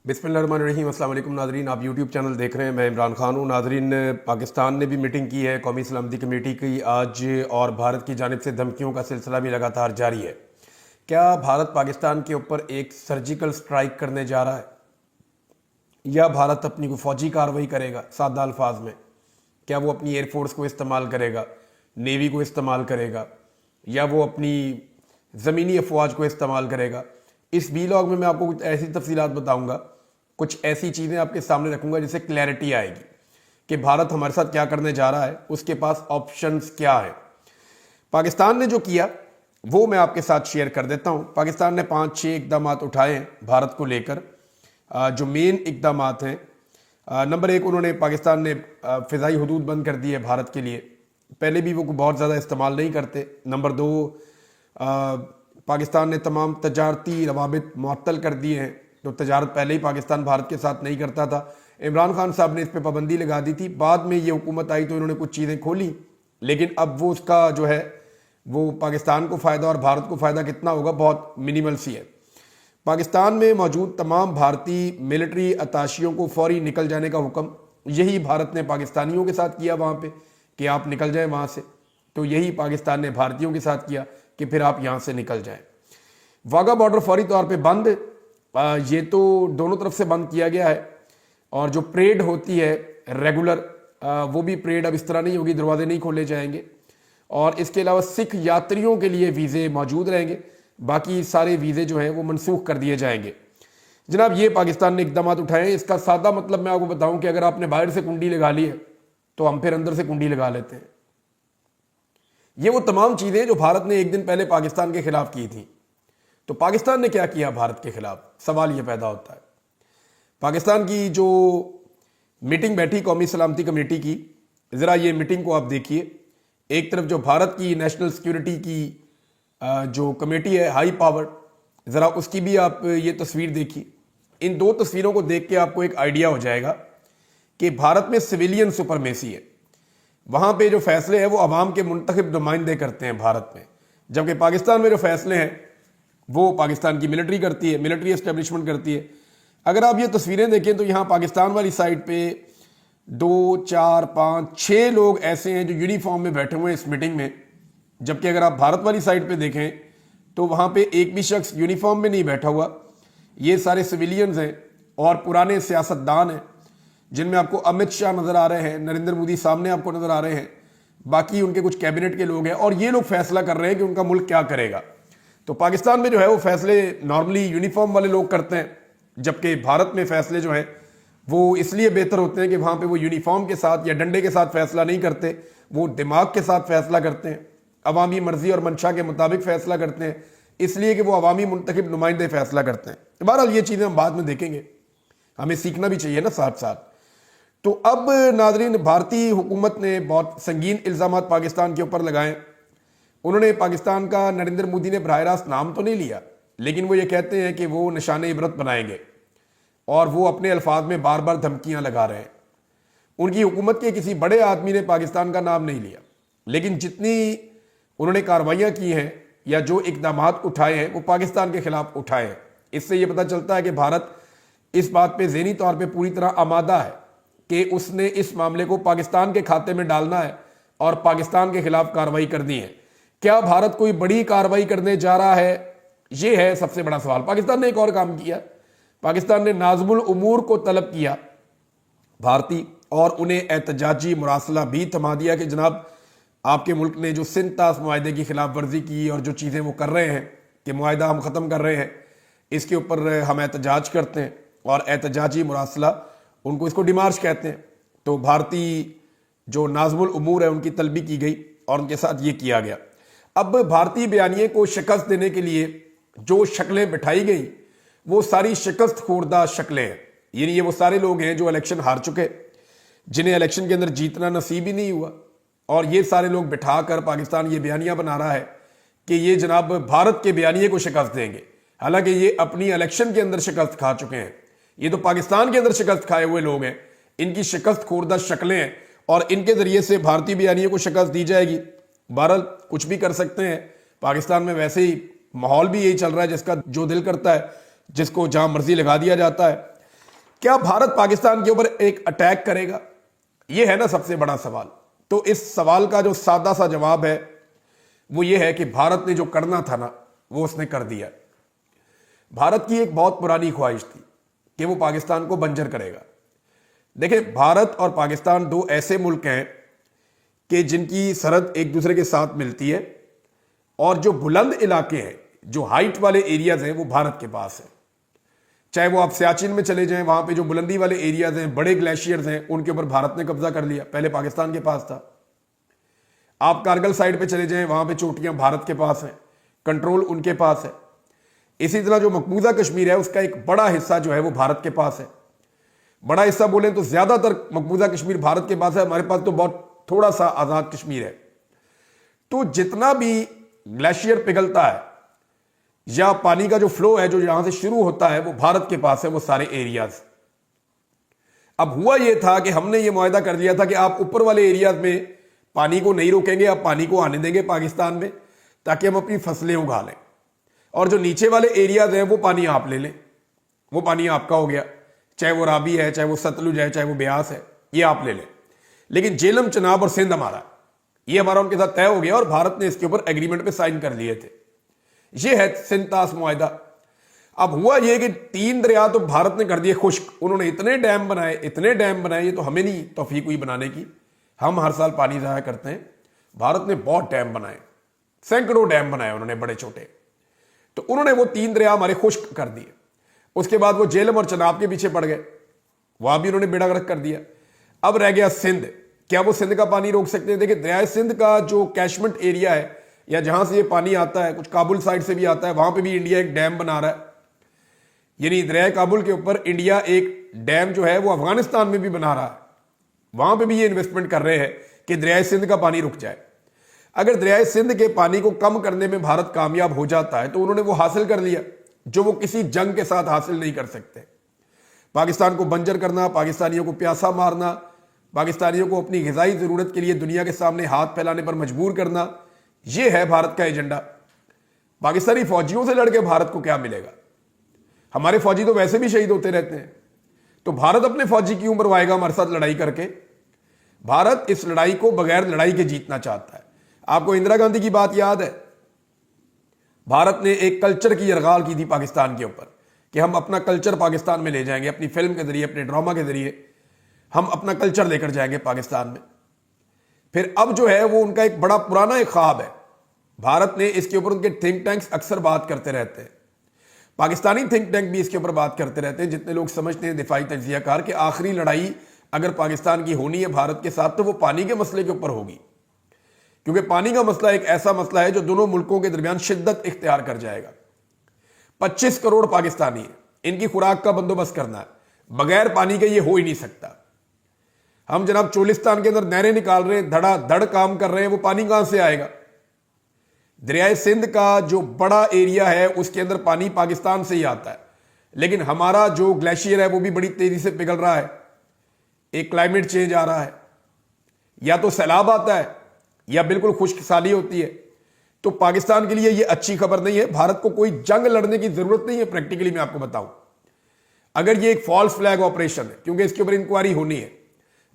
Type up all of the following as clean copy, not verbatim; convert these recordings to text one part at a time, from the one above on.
बिस्मिल्लाहिर्रहमानिर्रहीम। अस्सलाम वालेकुम नाज़रीन, आप यूट्यूब चैनल देख रहे हैं। मैं इमरान खान हूँ। नाज़रीन, पाकिस्तान ने भी मीटिंग की है कौमी सलामती कमेटी की आज, और भारत की जानिब से धमकियों का सिलसिला भी लगातार जारी है। क्या भारत पाकिस्तान के ऊपर एक सर्जिकल स्ट्राइक करने जा रहा है, या भारत अपनी कोई फौजी कार्रवाई करेगा? सादा अल्फाज में, क्या वो अपनी एयरफोर्स को इस्तेमाल करेगा, नेवी को इस्तेमाल करेगा, या वो अपनी ज़मीनी अफवाज को इस्तेमाल करेगा? इस वीलॉग में मैं आपको कुछ ऐसी तफसीलात बताऊंगा, कुछ ऐसी चीज़ें आपके सामने रखूंगा जिससे क्लैरिटी आएगी कि भारत हमारे साथ क्या करने जा रहा है, उसके पास ऑप्शंस क्या है। पाकिस्तान ने जो किया वो मैं आपके साथ शेयर कर देता हूं। पाकिस्तान ने 5-6 इकदाम उठाए हैं भारत को लेकर। जो मेन इकदाम हैं, नंबर 1, उन्होंने पाकिस्तान ने फ़िज़ाई हदूद बंद कर दी है भारत के लिए। पहले भी वो बहुत ज़्यादा इस्तेमाल नहीं करते। नंबर 2, पाकिस्तान ने तमाम तजारती रवाबित मुअत्तल कर दिए हैं। तो तजारत पहले ही पाकिस्तान भारत के साथ नहीं करता था। इमरान खान साहब ने इस पर पाबंदी लगा दी थी। बाद में ये हुकूमत आई तो इन्होंने कुछ चीज़ें खोली, लेकिन अब वो उसका जो है वो पाकिस्तान को फ़ायदा और भारत को फ़ायदा कितना होगा, बहुत मिनिमल सी है। पाकिस्तान में मौजूद तमाम भारतीय मिलिट्री अताशियों को फौरी निकल जाने का हुक्म, यही भारत ने पाकिस्तानियों के साथ किया वहाँ पे कि आप निकल जाएं वहाँ से। तो यही पाकिस्तान ने भारतीयों के साथ किया कि फिर आप यहाँ से निकल जाएं। वाघा बॉर्डर फौरी तौर पे बंद, ये तो दोनों तरफ से बंद किया गया है। और जो परेड होती है रेगुलर, वो भी परेड अब इस तरह नहीं होगी, दरवाजे नहीं खोले जाएंगे। और इसके अलावा सिख यात्रियों के लिए वीज़े मौजूद रहेंगे, बाकी सारे वीज़े जो हैं वो मनसूख कर दिए जाएंगे। जनाब, ये पाकिस्तान ने इकदाम उठाए हैं। इसका सादा मतलब मैं आपको बताऊं कि अगर आपने बाहर से कुंडी लगा ली है तो हम फिर अंदर से कुंडी लगा लेते हैं। ये वो तमाम चीज़ें जो भारत ने एक दिन पहले पाकिस्तान के खिलाफ की थी। तो पाकिस्तान ने क्या किया भारत के खिलाफ, सवाल ये पैदा होता है। पाकिस्तान की जो मीटिंग बैठी कौमी सलामती कमेटी की, ज़रा ये मीटिंग को आप देखिए। एक तरफ जो भारत की नेशनल सिक्योरिटी की जो कमेटी है हाई पावर, ज़रा उसकी भी आप ये तस्वीर देखिए। इन दो तस्वीरों को देख के आपको एक आइडिया हो जाएगा कि भारत में सिविलियन सुपरमेसी है। वहाँ पे जो फैसले हैं वो अवाम के मुंतखब नुमाइंदे करते हैं भारत में, जबकि पाकिस्तान में जो फैसले हैं वो पाकिस्तान की मिलिट्री करती है, मिलिट्री एस्टेब्लिशमेंट करती है। अगर आप ये तस्वीरें देखें तो यहाँ पाकिस्तान वाली साइड पे 2, 4, 5, 6 लोग ऐसे हैं जो यूनिफॉर्म में बैठे हुए हैं इस मीटिंग में, जबकि अगर आप भारत वाली साइड पे देखें तो वहाँ पे एक भी शख्स यूनिफॉर्म में नहीं बैठा हुआ। ये सारे सिविलियंस हैं और पुराने सियासतदान हैं, जिनमें आपको अमित शाह नज़र आ रहे हैं, नरेंद्र मोदी सामने आपको नज़र आ रहे हैं, बाकी उनके कुछ कैबिनेट के लोग हैं, और ये लोग फैसला कर रहे हैं कि उनका मुल्क क्या करेगा। तो पाकिस्तान में जो है वो फैसले नॉर्मली यूनिफॉर्म वाले लोग करते हैं, जबकि भारत में फैसले जो हैं वो इसलिए बेहतर होते हैं कि वहाँ पे वो यूनिफॉर्म के साथ या डंडे के साथ फैसला नहीं करते, वो दिमाग के साथ फैसला करते हैं, अवामी मर्जी और मंशा के मुताबिक फैसला करते हैं, इसलिए कि वो अवामी मुंतखब नुमाइंदे फैसला करते हैं। बहरहाल ये चीज़ें हम बाद में देखेंगे, हमें सीखना भी चाहिए ना साथ साथ। तो अब नाजरीन, भारतीय हुकूमत ने बहुत संगीन इल्ज़ाम पाकिस्तान के ऊपर लगाए। उन्होंने पाकिस्तान का, नरेंद्र मोदी ने बराह रास्त नाम तो नहीं लिया, लेकिन वो ये कहते हैं कि वो निशान इबरत बनाएंगे, और वो अपने अल्फाज में बार बार धमकियां लगा रहे हैं। उनकी हुकूमत के किसी बड़े आदमी ने पाकिस्तान का नाम नहीं लिया, लेकिन जितनी उन्होंने कार्रवाइयाँ की हैं या जो इकदाम उठाए हैं वो पाकिस्तान के खिलाफ उठाए हैं। इससे ये पता चलता है कि भारत इस बात पर ज़हनी तौर पर पूरी तरह आमादा है कि उसने इस मामले को पाकिस्तान के खाते में डालना है और पाकिस्तान के खिलाफ कार्रवाई करनी है। क्या भारत कोई बड़ी कार्रवाई करने जा रहा है, ये है सबसे बड़ा सवाल। पाकिस्तान ने एक और काम किया, पाकिस्तान ने नाज़मुल उमूर को तलब किया भारतीय, और उन्हें एहतजाजी मुरासला भी थमा दिया कि जनाब, आपके मुल्क ने जो सिंतास मुआहदे की खिलाफ वर्जी की और जो चीज़ें वो कर रहे हैं कि मुआहदा हम ख़त्म कर रहे हैं, इसके ऊपर हम एहतजाज करते हैं, और एहतजाजी मुरासला उनको, इसको डिमार्च कहते हैं। तो भारतीय जो नाज़मुल उमूर है उनकी तलबी की गई और उनके साथ ये किया गया। अब भारतीय बयानिए को शिकस्त देने के लिए जो शक्लें बिठाई गई वो सारी शिकस्त खोरदा शक्लें हैं। यानी ये वो सारे लोग हैं जो इलेक्शन हार चुके, जिन्हें इलेक्शन के अंदर जीतना नसीब ही नहीं हुआ, और ये सारे लोग बिठाकर पाकिस्तान ये बयानियां बना रहा है कि ये जनाब भारत के बयानिए को शिकस्त देंगे। हालांकि ये अपनी इलेक्शन के अंदर शिकस्त खा चुके हैं। ये तो पाकिस्तान के अंदर शिकस्त खाए हुए लोग हैं, इनकी शिकस्त खोरदा शक्लें हैं, और इनके जरिए से भारतीय बयानिए को शिकस्त दी जाएगी। बहरहाल कुछ भी कर सकते हैं, पाकिस्तान में वैसे ही माहौल भी यही चल रहा है, जिसका जो दिल करता है जिसको जहां मर्जी लगा दिया जाता है। क्या भारत पाकिस्तान के ऊपर एक अटैक करेगा? यह है ना सबसे बड़ा सवाल। तो इस सवाल का जो सादा सा जवाब है वो ये है कि भारत ने जो करना था ना वो उसने कर दिया। भारत की एक बहुत पुरानी ख्वाहिश थी कि वो पाकिस्तान को बंजर करेगा। देखिए, भारत और पाकिस्तान दो ऐसे मुल्क हैं कि जिनकी सरहद एक दूसरे के साथ मिलती है, और जो बुलंद इलाके हैं, जो हाइट वाले एरियाज हैं, वो भारत के पास है। चाहे वो आप सियाचिन में चले जाएं, वहां पे जो बुलंदी वाले एरियाज हैं, बड़े ग्लेशियर्स हैं, उनके ऊपर भारत ने कब्जा कर लिया, पहले पाकिस्तान के पास था। आप कारगिल साइड पे चले जाएं, वहां पे चोटियां भारत के पास हैं, कंट्रोल उनके पास है। इसी तरह जो मकबूजा कश्मीर है उसका एक बड़ा हिस्सा जो है वो भारत के पास है। बड़ा हिस्सा बोले तो ज्यादातर मकबूजा कश्मीर भारत के पास है, हमारे पास तो बहुत थोड़ा सा आजाद कश्मीर है। तो जितना भी ग्लेशियर पिघलता है या पानी का जो फ्लो है जो यहां से शुरू होता है वो भारत के पास है, वो सारे एरियाज। अब हुआ यह था कि हमने ये मुआहदा कर लिया था कि आप ऊपर वाले एरियाज में पानी को नहीं रोकेंगे, आप पानी को आने देंगे पाकिस्तान में, ताकि हम अपनी फसलें उगा लें, और जो नीचे वाले एरियाज हैं वो पानी आप ले लें, वो पानी आपका हो गया, चाहे वो राबी है, चाहे वो सतलुज है, चाहे वो ब्यास है, ये आप ले लें। लेकिन जेलम, चनाब और सिंध हमारा, ये हमारा उनके साथ तय हो गया और भारत ने इसके ऊपर एग्रीमेंट पे साइन कर लिए थे। ये है सिंध-तास मुआहदा। अब हुआ ये कि 3 दरिया तो भारत ने कर दिए खुश्क। उन्होंने इतने डैम बनाए, इतने डैम बनाए, ये तो हमें नहीं तौफीक हुई बनाने की, हम हर साल पानी ज़ाया करते हैं। भारत ने बहुत डैम बनाए, सैकड़ों डैम बनाए उन्होंने, बड़े छोटे। तो उन्होंने वो 3 दरिया हमारे खुश्क कर दिए। उसके बाद वो जेलम और चनाब के पीछे पड़ गए, वहां भी उन्होंने बेड़ा गर्क कर दिया। अब रह गया सिंध। क्या वो सिंध का पानी रोक सकते हैं? देखिए, दरिया सिंध का जो कैशमेंट एरिया है या जहां से ये पानी आता है, कुछ काबुल साइड से भी आता है, वहां पे भी इंडिया एक डैम बना रहा है। यानी दरिया काबुल के ऊपर इंडिया एक डैम जो है वो अफगानिस्तान में भी बना रहा है। वहां पे भी ये इन्वेस्टमेंट कर रहे हैं कि दरिया सिंध का पानी रुक जाए। अगर दरिया सिंध के पानी को कम करने में भारत कामयाब हो जाता है तो उन्होंने वो हासिल कर लिया जो वो किसी जंग के साथ हासिल नहीं कर सकते। पाकिस्तान को बंजर करना, पाकिस्तानियों को प्यासा मारना, पाकिस्तानियों को अपनी ग़िज़ाई ज़रूरत के लिए दुनिया के सामने हाथ फैलाने पर मजबूर करना, यह है भारत का एजेंडा। पाकिस्तानी फौजियों से लड़के भारत को क्या मिलेगा? हमारे फौजी तो वैसे भी शहीद होते रहते हैं, तो भारत अपने फौजी क्यों मरवाएगा हमारे साथ लड़ाई करके? भारत इस लड़ाई को बगैर लड़ाई के जीतना चाहता है। आपको इंदिरा गांधी की बात याद है? भारत ने एक कल्चर की यरगाल की थी पाकिस्तान के ऊपर कि हम अपना कल्चर पाकिस्तान में ले जाएंगे, अपनी फिल्म के जरिए, अपने ड्रामा के जरिए हम अपना कल्चर लेकर जाएंगे पाकिस्तान में। फिर अब जो है वो उनका एक बड़ा पुराना एक ख्वाब है। भारत ने इसके ऊपर, उनके थिंक टैंक्स अक्सर बात करते रहते हैं, पाकिस्तानी थिंक टैंक भी इसके ऊपर बात करते रहते हैं, जितने लोग समझते हैं दिफाई तज्जियाकार, कि आखिरी लड़ाई अगर पाकिस्तान की होनी है भारत के साथ तो वो पानी के मसले के ऊपर होगी, क्योंकि पानी का मसला एक ऐसा मसला है जो दोनों मुल्कों के दरमियान शिद्दत इख्तियार कर जाएगा। 25 करोड़ पाकिस्तानी है, इनकी खुराक का बंदोबस्त करना है, बगैर पानी के ये हो ही नहीं सकता। हम जनाब चोलिस्तान के अंदर नहरें निकाल रहे हैं, धड़ाधड़ काम कर रहे हैं, वो पानी कहां से आएगा? दरिया सिंध का जो बड़ा एरिया है उसके अंदर पानी पाकिस्तान से ही आता है, लेकिन हमारा जो ग्लेशियर है वो भी बड़ी तेजी से पिघल रहा है। एक क्लाइमेट चेंज आ रहा है, या तो सैलाब आता है या बिल्कुल खुश्क साली होती है। तो पाकिस्तान के लिए ये अच्छी खबर नहीं है। भारत को कोई जंग लड़ने की जरूरत नहीं है। प्रैक्टिकली मैं आपको बताऊं, अगर ये एक फॉल्स फ्लैग ऑपरेशन है, क्योंकि इसके ऊपर इंक्वायरी होनी है,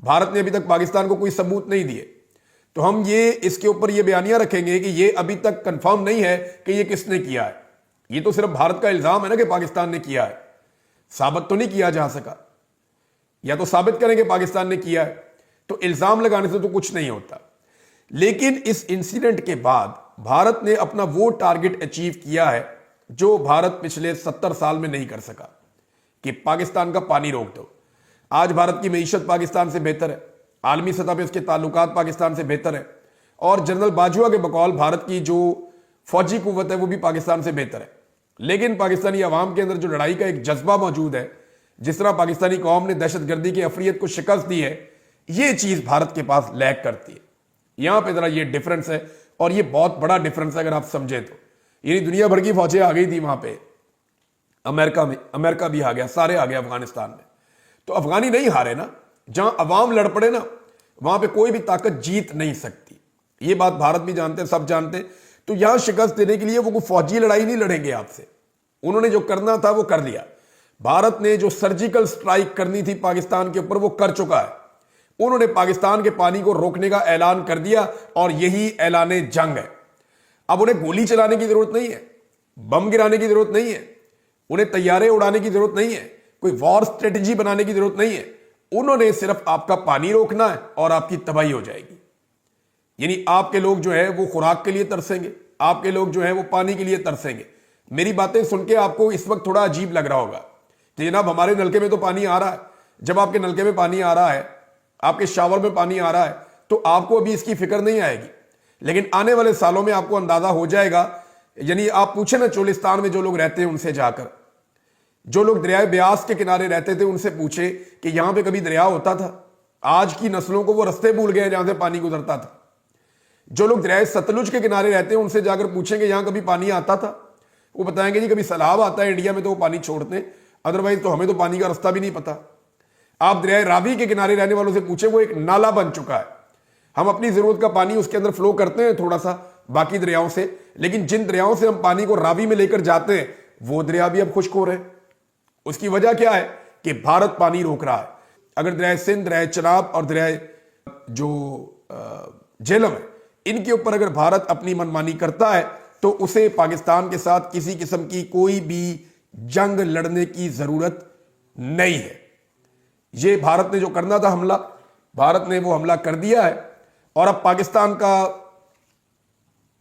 भारत ने अभी तक पाकिस्तान को कोई सबूत नहीं दिए, तो हम ये इसके ऊपर ये बयानियां रखेंगे कि ये अभी तक कंफर्म नहीं है कि ये किसने किया है। ये तो सिर्फ भारत का इल्जाम है ना कि पाकिस्तान ने किया है, साबित तो नहीं किया जा सका। या तो साबित करें कि पाकिस्तान ने किया है, तो इल्जाम लगाने से तो कुछ नहीं होता। लेकिन इस इंसिडेंट के बाद भारत ने अपना वो टारगेट अचीव किया है जो भारत पिछले 70 साल में नहीं कर सका, कि पाकिस्तान का पानी रोक दो। आज भारत की मईशत पाकिस्तान से बेहतर है, आलमी सतह पे उसके ताल्लुकात पाकिस्तान से बेहतर है, और जनरल बाजवा के बकौल भारत की जो फौजी कुव्वत है वो भी पाकिस्तान से बेहतर है। लेकिन पाकिस्तानी अवाम के अंदर जो लड़ाई का एक जज्बा मौजूद है, जिस तरह पाकिस्तानी कौम ने दहशतगर्दी की अफरियत को शिकस्त दी है, ये चीज भारत के पास लैक करती है। यहां पे जरा ये डिफरेंस है, और ये बहुत बड़ा डिफरेंस है अगर आप समझे तो। यानी दुनिया भर की फौजें आ गई थी वहां पे, अमेरिका में, अमेरिका भी आ गया, सारे आ गए अफगानिस्तान में, तो अफगानी नहीं हारे ना। जहां अवाम लड़ पड़े ना, वहां पे कोई भी ताकत जीत नहीं सकती। ये बात भारत भी जानते हैं, सब जानते हैं। तो यहां शिकस्त देने के लिए वो कोई फौजी लड़ाई नहीं लड़ेंगे आपसे। उन्होंने जो करना था वो कर लिया। भारत ने जो सर्जिकल स्ट्राइक करनी थी पाकिस्तान के ऊपर वो कर चुका है। उन्होंने पाकिस्तान के पानी को रोकने का ऐलान कर दिया और यही ऐलाने जंग है। अब उन्हें गोली चलाने की जरूरत नहीं है, बम गिराने की जरूरत नहीं है, उन्हें तैयारे उड़ाने की जरूरत नहीं है, कोई वॉर स्ट्रेटेजी बनाने की जरूरत नहीं है। उन्होंने सिर्फ आपका पानी रोकना है और आपकी तबाही हो जाएगी। यानी आपके लोग जो है वो खुराक के लिए तरसेंगे, आपके लोग जो है वो पानी के लिए तरसेंगे। मेरी बातें सुन के आपको इस वक्त थोड़ा अजीब लग रहा होगा कि जनाब हमारे नलके में तो पानी आ रहा है। जब आपके नलके में पानी आ रहा है, आपके शावर में पानी आ रहा है, तो आपको अभी इसकी फिक्र नहीं आएगी, लेकिन आने वाले सालों में आपको अंदाजा हो जाएगा। यानी आप पूछे ना चोलिस्तान में जो लोग रहते हैं उनसे जाकर, जो लोग दरियाए ब्यास के किनारे रहते थे उनसे पूछे कि यहां पे कभी दरिया होता था। आज की नस्लों को वो रास्ते भूल गए जहां से पानी गुजरता था। जो लोग दरियाए सतलुज के किनारे रहते हैं उनसे जाकर पूछेंगे यहां कभी पानी आता था, वो बताएंगे जी कभी सैलाब आता है इंडिया में तो वो पानी छोड़ते हैं, अदरवाइज तो हमें तो पानी का रास्ता भी नहीं पता। आप दरियाए रावी के किनारे रहने वालों से पूछे, वो एक नाला बन चुका है। हम अपनी जरूरत का पानी उसके अंदर फ्लो करते हैं थोड़ा सा बाकी दरियाओं से, लेकिन जिन दरियाओं से हम पानी को रावी में लेकर जाते हैं वो दरिया भी अब खुश्क हो रहे हैं। उसकी वजह क्या है कि भारत पानी रोक रहा है। अगर दरियाए सिंध, दरियाए चनाब और दरियाए जो झेलम है, इनके ऊपर अगर भारत अपनी मनमानी करता है तो उसे पाकिस्तान के साथ किसी किस्म की कोई भी जंग लड़ने की जरूरत नहीं है। ये भारत ने जो करना था हमला, भारत ने वो हमला कर दिया है और अब पाकिस्तान का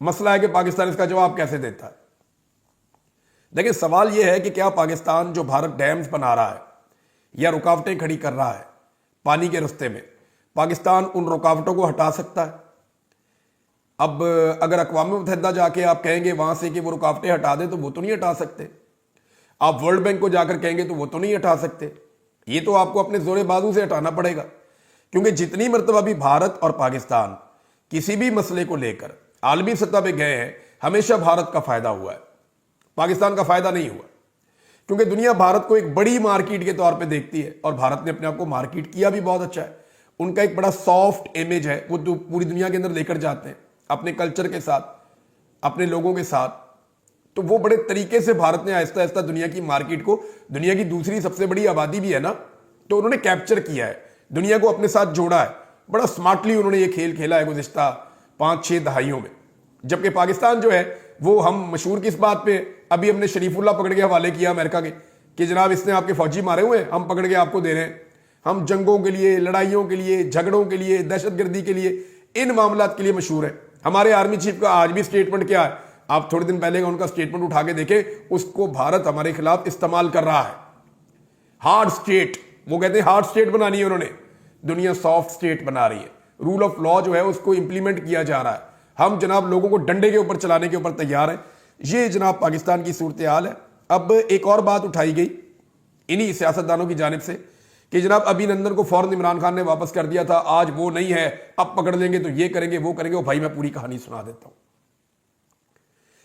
मसला है कि पाकिस्तान इसका जवाब कैसे देता है। देखिए सवाल यह है कि क्या पाकिस्तान जो भारत डैम्स बना रहा है या रुकावटें खड़ी कर रहा है पानी के रास्ते में, पाकिस्तान उन रुकावटों को हटा सकता है? अब अगर अक़वाम मुत्तहिदा जाके आप कहेंगे वहां से कि वो रुकावटें हटा दे तो वो तो नहीं हटा सकते। आप वर्ल्ड बैंक को जाकर कहेंगे तो वो तो नहीं हटा सकते। ये तो आपको अपने जोरे बाजू से हटाना पड़ेगा, क्योंकि जितनी मरतबा भी भारत और पाकिस्तान किसी भी मसले को लेकर आलमी सतह पे गए हैं, हमेशा भारत का फायदा हुआ है, पाकिस्तान का फायदा नहीं हुआ। क्योंकि दुनिया भारत को एक बड़ी मार्केट के तौर पे देखती है और भारत ने अपने आप को मार्केट किया भी बहुत अच्छा है। उनका एक बड़ा सॉफ्ट इमेज है, वो तो पूरी दुनिया के अंदर लेकर जाते हैं अपने कल्चर के साथ, अपने लोगों के साथ। तो वो बड़े तरीके से भारत ने आहिस्ता आहिस्ता दुनिया की मार्केट को, दुनिया की दूसरी सबसे बड़ी आबादी भी है ना, तो उन्होंने कैप्चर किया है, दुनिया को अपने साथ जोड़ा है। बड़ा स्मार्टली उन्होंने ये खेल खेला है गुज़िश्ता 5-6 दहाइयों में। जबकि पाकिस्तान जो है वो, हम मशहूर किस बात पे, अभी हमने शरीफुल्लाह पकड़ के हवाले किया अमेरिका के कि जनाब इसने आपके फौजी मारे हुए हैं, हम पकड़ के आपको दे रहे हैं। हम जंगों के लिए, लड़ाइयों के लिए, झगड़ों के लिए, दहशतगर्दी के लिए, इन मामलात के लिए मशहूर है। हमारे आर्मी चीफ का आज भी स्टेटमेंट क्या है, आप थोड़े दिन पहले का उनका स्टेटमेंट उठा के देखें, उसको भारत हमारे खिलाफ इस्तेमाल कर रहा है। हार्ड स्टेट, वो कहते हैं हार्ड स्टेट बनानी है उन्होंने, दुनिया सॉफ्ट स्टेट बना रही है। रूल ऑफ लॉ जो है उसको इंप्लीमेंट किया जा रहा है। हम जनाब लोगों को डंडे के ऊपर चलाने के ऊपर तैयार हैं। ये जनाब पाकिस्तान की सूरत हाल है। अब एक और बात उठाई गई इन्हीं सियासतदानों की जानिब से कि जनाब अभिनंदन को फौरन इमरान खान ने वापस कर दिया था, आज वो नहीं है, अब पकड़ लेंगे तो ये करेंगे वो करेंगे। वो भाई मैं पूरी कहानी सुना देता हूं।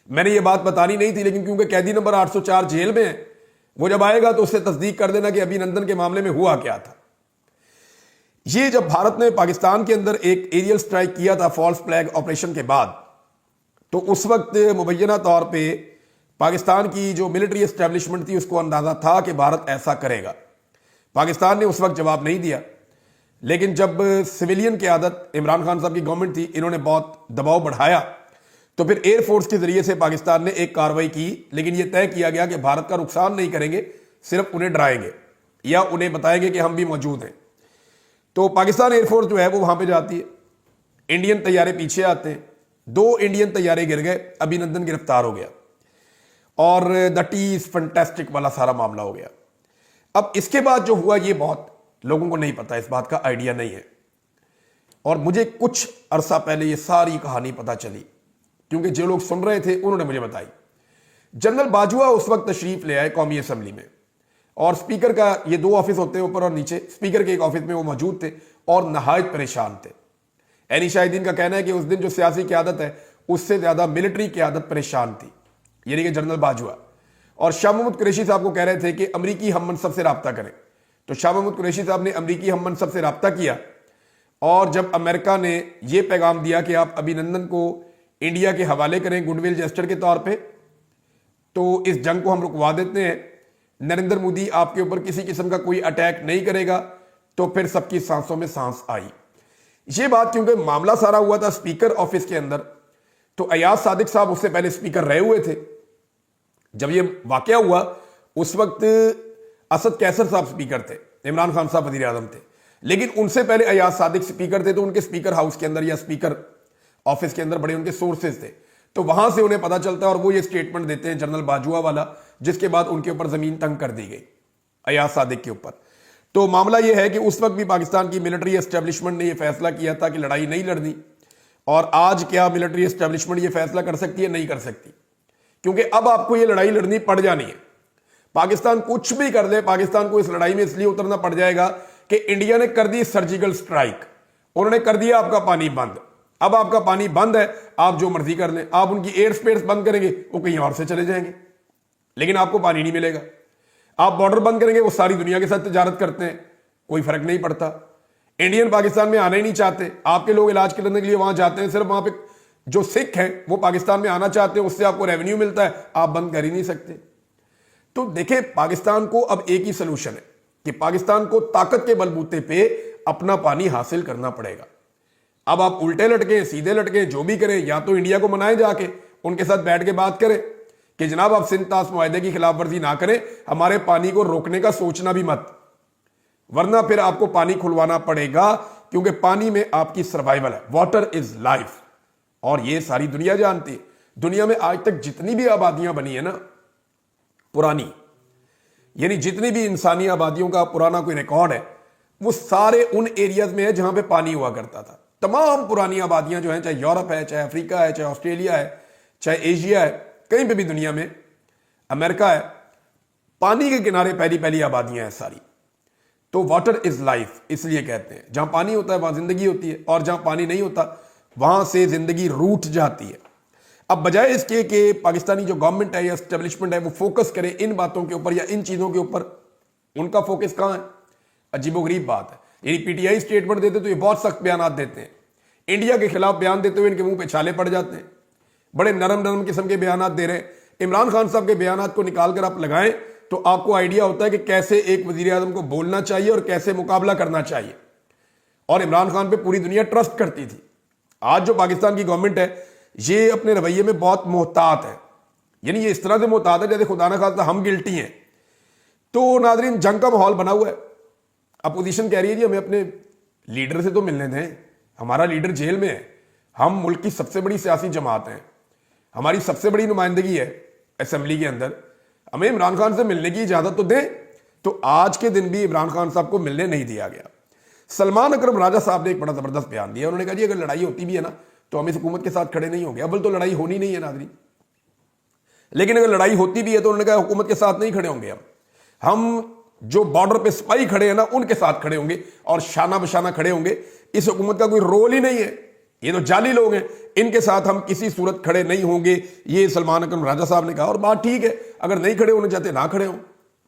मैंने ये बात बतानी नहीं थी, लेकिन क्योंकि कैदी नंबर 804 जेल में है, वो जब आएगा तो उससे तस्दीक कर देना कि अभिनंदन के मामले में हुआ क्या था। ये जब भारत ने पाकिस्तान के अंदर एक एरियल स्ट्राइक किया था फॉल्स फ्लैग ऑपरेशन के बाद, तो उस वक्त मुबैना तौर पे पाकिस्तान की जो मिलिट्री एस्टेब्लिशमेंट थी उसको अंदाजा था कि भारत ऐसा करेगा। पाकिस्तान ने उस वक्त जवाब नहीं दिया, लेकिन जब सिविलियन क़यादत इमरान खान साहब की गवर्नमेंट थी, इन्होंने बहुत दबाव बढ़ाया, तो फिर एयरफोर्स के जरिए से पाकिस्तान ने एक कार्रवाई की। लेकिन यह तय किया गया कि भारत का नुकसान नहीं करेंगे, सिर्फ उन्हें डराएंगे या उन्हें बताएंगे कि हम भी मौजूद हैं। तो पाकिस्तान एयरफोर्स जो है वो वहां पे जाती है, इंडियन तैयारे पीछे आते हैं, 2 इंडियन तैयारे गिर गए, अभिनंदन गिरफ्तार हो गया और दैट इज फैंटास्टिक वाला सारा मामला हो गया। अब इसके बाद जो हुआ ये बहुत लोगों को नहीं पता, इस बात का आइडिया नहीं है। और मुझे कुछ अरसा पहले ये सारी कहानी पता चली, क्योंकि जो लोग सुन रहे थे उन्होंने मुझे बताई। जनरल बाजवा उस वक्त तशरीफ ले आए कौमी असम्बली में, और स्पीकर का, ये 2 ऑफिस होते हैं ऊपर और नीचे, स्पीकर के एक ऑफिस में वो मौजूद थे और नहायत परेशान थे। एनी शाहिदीन का कहना है कि उस दिन जो सियासी क़यादत है उससे ज्यादा मिलिट्री क़यादत परेशान थी, यानी कि जनरल बाजवा। और शाह महमूद कुरैशी साहब को कह रहे थे कि अमरीकी हम मनसब से रब्ता करें। तो शाह महमूद कुरैशी साहब ने अमरीकी हम मनसब से रब्ता किया, और जब अमेरिका ने यह पैगाम दिया कि आप अभिनंदन को इंडिया के हवाले करें गुडविल जेस्चर के तौर पे, तो इस जंग को हम रुकवा देते हैं, नरेंद्र मोदी आपके ऊपर किसी किस्म का कोई अटैक नहीं करेगा तो फिर सबकी सांसों में सांस आई। ये बात क्योंकि मामला सारा हुआ था स्पीकर ऑफिस के अंदर, तो अयाज सादिक साहब उससे पहले स्पीकर रहे हुए थे। जब ये वाकया हुआ उस वक्त असद कैसर साहब स्पीकर थे, इमरान खान साहब वजीर आजम थे, लेकिन उनसे पहले अयाज सादिक स्पीकर थे। तो उनके स्पीकर हाउस के अंदर या स्पीकर ऑफिस के अंदर बड़े उनके सोर्सेज थे, तो वहां से उन्हें पता चलता है और वो ये स्टेटमेंट देते हैं जनरल बाजुआ वाला, जिसके बाद उनके ऊपर जमीन तंग कर दी गई अयाज सादिक के ऊपर। तो मामला यह है कि उस वक्त भी पाकिस्तान की मिलिट्री एस्टेब्लिशमेंट ने यह फैसला किया था कि लड़ाई नहीं लड़नी, और आज क्या मिलिट्री एस्टेब्लिशमेंट यह फैसला कर सकती है? नहीं कर सकती, क्योंकि अब आपको यह लड़ाई लड़नी पड़ जानी है। पाकिस्तान कुछ भी कर दे, पाकिस्तान को इस लड़ाई में इसलिए उतरना पड़ जाएगा कि इंडिया ने कर दी सर्जिकल स्ट्राइक, उन्होंने कर दिया आपका पानी बंद। अब आपका पानी बंद है, आप जो मर्जी कर लें, आप उनकी एयर स्पेस बंद करेंगे वो कहीं और से चले जाएंगे, लेकिन आपको पानी नहीं मिलेगा। आप बॉर्डर बंद करेंगे, वो सारी दुनिया के साथ तिजारत करते हैं, कोई फर्क नहीं पड़ता। इंडियन पाकिस्तान में आना ही नहीं चाहते, आपके लोग इलाज करने के लिए वहां जाते हैं, सिर्फ वहां पे जो सिख हैं वो पाकिस्तान में आना चाहते हैं, उससे आपको रेवेन्यू मिलता है, आप बंद कर ही नहीं सकते। तो देखें, पाकिस्तान को अब एक ही सोल्यूशन है कि पाकिस्तान को ताकत के बलबूते पे अपना पानी हासिल करना पड़ेगा। अब आप उल्टे लटके सीधे लटके जो भी करें, या तो इंडिया को मनाएं, जाके उनके साथ बैठ के बात करें कि जनाब आप सिंध ताश मुआहदे की खिलाफ वर्जी ना करें, हमारे पानी को रोकने का सोचना भी मत, वरना फिर आपको पानी खुलवाना पड़ेगा, क्योंकि पानी में आपकी सर्वाइवल है। वाटर इज लाइफ, और ये सारी दुनिया जानती है। दुनिया में आज तक जितनी भी आबादियां बनी है ना पुरानी, यानी जितनी भी इंसानी आबादियों का पुराना कोई रिकॉर्ड है, वो सारे उन एरियाज में है जहां पे पानी हुआ करता था। तमाम पुरानी आबादियां जो हैं, चाहे यूरोप है, चाहे अफ्रीका है, चाहे ऑस्ट्रेलिया है, चाहे एशिया है, कहीं पे भी दुनिया में, अमेरिका है, पानी के किनारे पहली पहली आबादियां हैं सारी। तो वाटर इज लाइफ इसलिए कहते हैं, जहां पानी होता है वहां जिंदगी होती है, और जहां पानी नहीं होता वहां से जिंदगी रूठ जाती है। अब बजाय इसके कि पाकिस्तानी जो गवर्नमेंट है या एस्टेब्लिशमेंट है वो फोकस करे इन बातों के ऊपर या इन चीजों के ऊपर, उनका फोकस कहां है? अजीबोगरीब बात है। यानी पीटीआई स्टेटमेंट देते तो ये बहुत सख्त बयान देते हैं, इंडिया के खिलाफ बयान देते हुए इनके मुंह पे छाले पड़ जाते हैं, बड़े नरम नरम किस्म के बयान दे रहे हैं। इमरान खान साहब के बयान को निकाल कर आप लगाएं तो आपको आइडिया होता है कि कैसे एक वजीर आजम को बोलना चाहिए और कैसे मुकाबला करना चाहिए। और इमरान खान पे पूरी दुनिया ट्रस्ट करती थी। आज जो पाकिस्तान की गवर्नमेंट है ये अपने रवैये में बहुत मोहतात है, यानी ये इस तरह से मोहतात है जैसे खुदा ना खास्ता हम गिल्टी हैं। तो नाजरीन, जंग का माहौल बना हुआ है। अपोजिशन कह रही है जी हमें अपने लीडर से तो मिलने दें, हमारा लीडर जेल में है, हम मुल्क की सबसे बड़ी सियासी जमात हैं, हमारी सबसे बड़ी नुमाइंदगी है असेंबली के अंदर, हमें इमरान खान से मिलने की इजाजत तो दें। तो आज के दिन भी इमरान खान साहब को मिलने नहीं दिया गया। सलमान अकरम राजा साहब ने एक बड़ा जबरदस्त बयान दिया, उन्होंने कहा जी अगर लड़ाई होती भी है ना तो हम इस हुकूमत के साथ खड़े नहीं होंगे। अव्वल तो लड़ाई होनी नहीं है नाज़रीन, लेकिन अगर लड़ाई होती भी है तो उन्होंने कहा हुकूमत के साथ नहीं खड़े होंगे, हम जो बॉर्डर पे सिपाही खड़े हैं ना उनके साथ खड़े होंगे और शाना बशाना खड़े होंगे। इस हुकूमत का कोई रोल ही नहीं है, ये तो जाली लोग हैं, इनके साथ हम किसी सूरत खड़े नहीं होंगे, ये सलमान अकरम राजा साहब ने कहा। और बात ठीक है, अगर नहीं खड़े होने चाहते ना खड़े हो।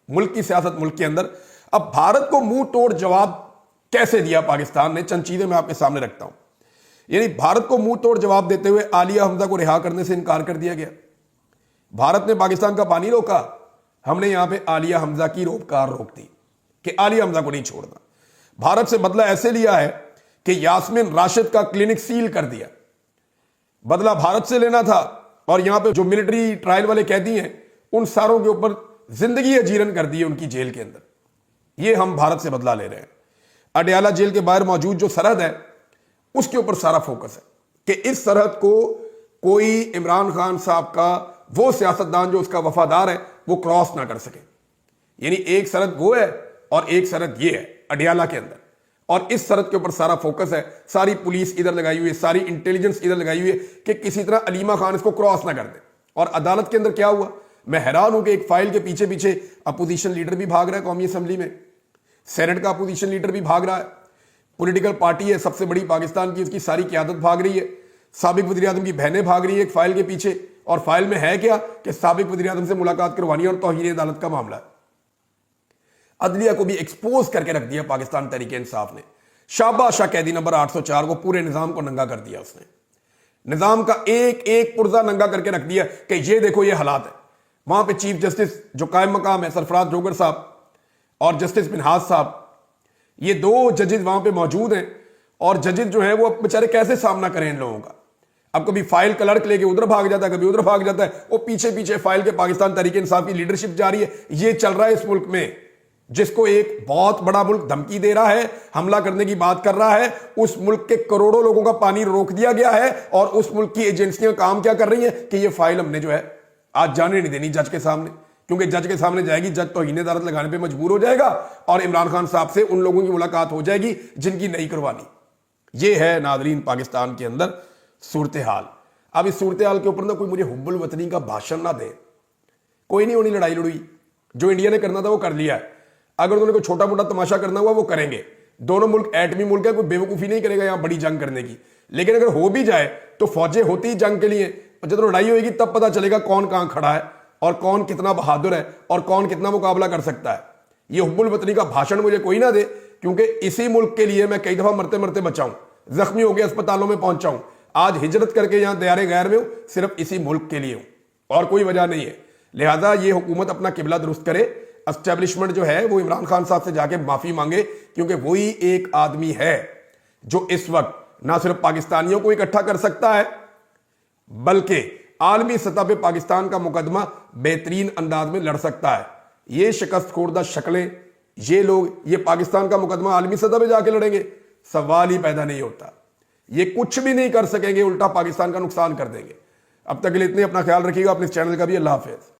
मुल्क की सियासत मुल्क के अंदर। अब भारत को मुंह तोड़ जवाब कैसे दिया पाकिस्तान ने, चंद चीजें मैं आपके सामने रखता हूं। यानी भारत को मुंह तोड़ जवाब देते हुए आलिया हमजा को रिहा करने से इनकार कर दिया गया। भारत ने पाकिस्तान का पानी रोका, हमने यहां पे आलिया हमजा की रोककार रोक दी कि आलिया हमजा को नहीं छोड़ना। भारत से बदला ऐसे लिया है कि यास्मीन राशिद का क्लिनिक सील कर दिया, बदला भारत से लेना था। और यहां पे जो मिलिट्री ट्रायल वाले कैदी हैं उन सारों के ऊपर जिंदगी अजीरन कर दी है उनकी जेल के अंदर। ये हम भारत से बदला ले रहे हैं। अडयाला जेल के बाहर मौजूद जो सरहद है उसके ऊपर सारा फोकस है कि इस सरहद को कोई इमरान खान साहब का वो सियासतदान जो उसका वफादार है वो क्रॉस ना कर सके। यानी एक सरहद वो है और एक सरहद ये है अडयाला के अंदर, और इस सरहद के ऊपर सारा फोकस है। सारी पुलिस इधर लगाई हुई है, सारी इंटेलिजेंस इधर लगाई हुई है कि किसी तरह अलीमा खान इसको क्रॉस ना कर दे। और अदालत के अंदर क्या हुआ, मैं हैरान हूं कि एक फाइल के पीछे पीछे अपोजिशन लीडर भी भाग रहा है, कौमी असेंबली में सेनेट का अपोजिशन लीडर भी भाग रहा है, पॉलिटिकल पार्टी है सबसे बड़ी पाकिस्तान की, उसकी सारी क़यादत भाग रही है, साबिक वज़ीर आज़म की बहनें भाग रही है एक फाइल के पीछे। और फाइल में है क्या कि साबिक वज़ीर आज़म से मुलाकात करवानी और तौहीन अदालत का मामला है। अदलिया को भी एक्सपोज करके रख दिया पाकिस्तान तहरीक इंसाफ ने। शाबाशा कैदी नंबर 804 को, पूरे निजाम को नंगा कर दिया उसने। निजाम का एक एक पुर्जा नंगा करके रख दिया कि ये देखो ये हालात है। वहां पे चीफ जस्टिस जो कायम मकाम है सरफराज जोगर साहब और जस्टिस मिनहाज साहब, ये दो जजेस वहां पे मौजूद हैं। और जजेस जो है वो बेचारे कैसे सामना करें इन लोगों का। अब कभी फाइल क्लर्क लेके उधर भाग जाता है, कभी उधर भाग जाता है, वो पीछे पीछे फाइल के पाकिस्तान तहरीक इंसाफ की लीडरशिप जा रही है। ये चल रहा है इस मुल्क में, जिसको एक बहुत बड़ा मुल्क धमकी दे रहा है, हमला करने की बात कर रहा है। उस मुल्क के करोड़ों लोगों का पानी रोक दिया गया है और उस मुल्क की एजेंसियां काम क्या कर रही हैं कि ये फाइल हमने जो है आज जाने नहीं देनी जज के सामने, क्योंकि जज के सामने जाएगी, जज तौहीन अदालत लगाने पे मजबूर हो जाएगा और इमरान खान साहब से उन लोगों की मुलाकात हो जाएगी जिनकी नहीं करवानी। ये है नाजरीन पाकिस्तान के अंदर सूरत हाल। अब इस सूरत हाल के ऊपर ना कोई मुझे हुब्बुल वतनी का भाषण ना दे, कोई नहीं होनी लड़ाई लड़ुई, जो इंडिया ने करना था वो कर लिया है। अगर उन्होंने कोई छोटा मोटा तमाशा करना हुआ वो करेंगे। दोनों मुल्क एटमी मुल्क है, कोई बेवकूफी नहीं करेगा यहां बड़ी जंग करने की। लेकिन अगर हो भी जाए तो फौजें होती ही जंग के लिए, जब लड़ाई होगी तब पता चलेगा कौन कहां खड़ा है और कौन कितना बहादुर है और कौन कितना मुकाबला कर सकता है। ये हुब्बुल वतनी का भाषण मुझे कोई ना दे, क्योंकि इसी मुल्क के लिए मैं कई दफा मरते मरते बचाऊं, जख्मी होकर अस्पतालों में पहुंचाऊं, आज हिजरत करके यहां दयारे गैर में हूं, सिर्फ इसी मुल्क के लिए हूं और कोई वजह नहीं है। लिहाजा ये हुकूमत अपना किबला दुरुस्त करे, एस्टेब्लिशमेंट जो है वो इमरान खान साहब से जाके माफी मांगे, क्योंकि वही एक आदमी है जो इस वक्त ना सिर्फ पाकिस्तानियों को इकट्ठा कर सकता है बल्कि आलमी सतह पे पाकिस्तान का मुकदमा बेहतरीन अंदाज में लड़ सकता है। ये शिकस्त खोरदा शक्लें, ये लोग ये पाकिस्तान का मुकदमा आलमी सतह पे जाके लड़ेंगे, सवाल ही पैदा नहीं होता। ये कुछ भी नहीं कर सकेंगे, उल्टा पाकिस्तान का नुकसान कर देंगे। अब तक के लिए इतने, अपना ख्याल रखिएगा, अपने इस चैनल का भी। अल्लाह हाफिज।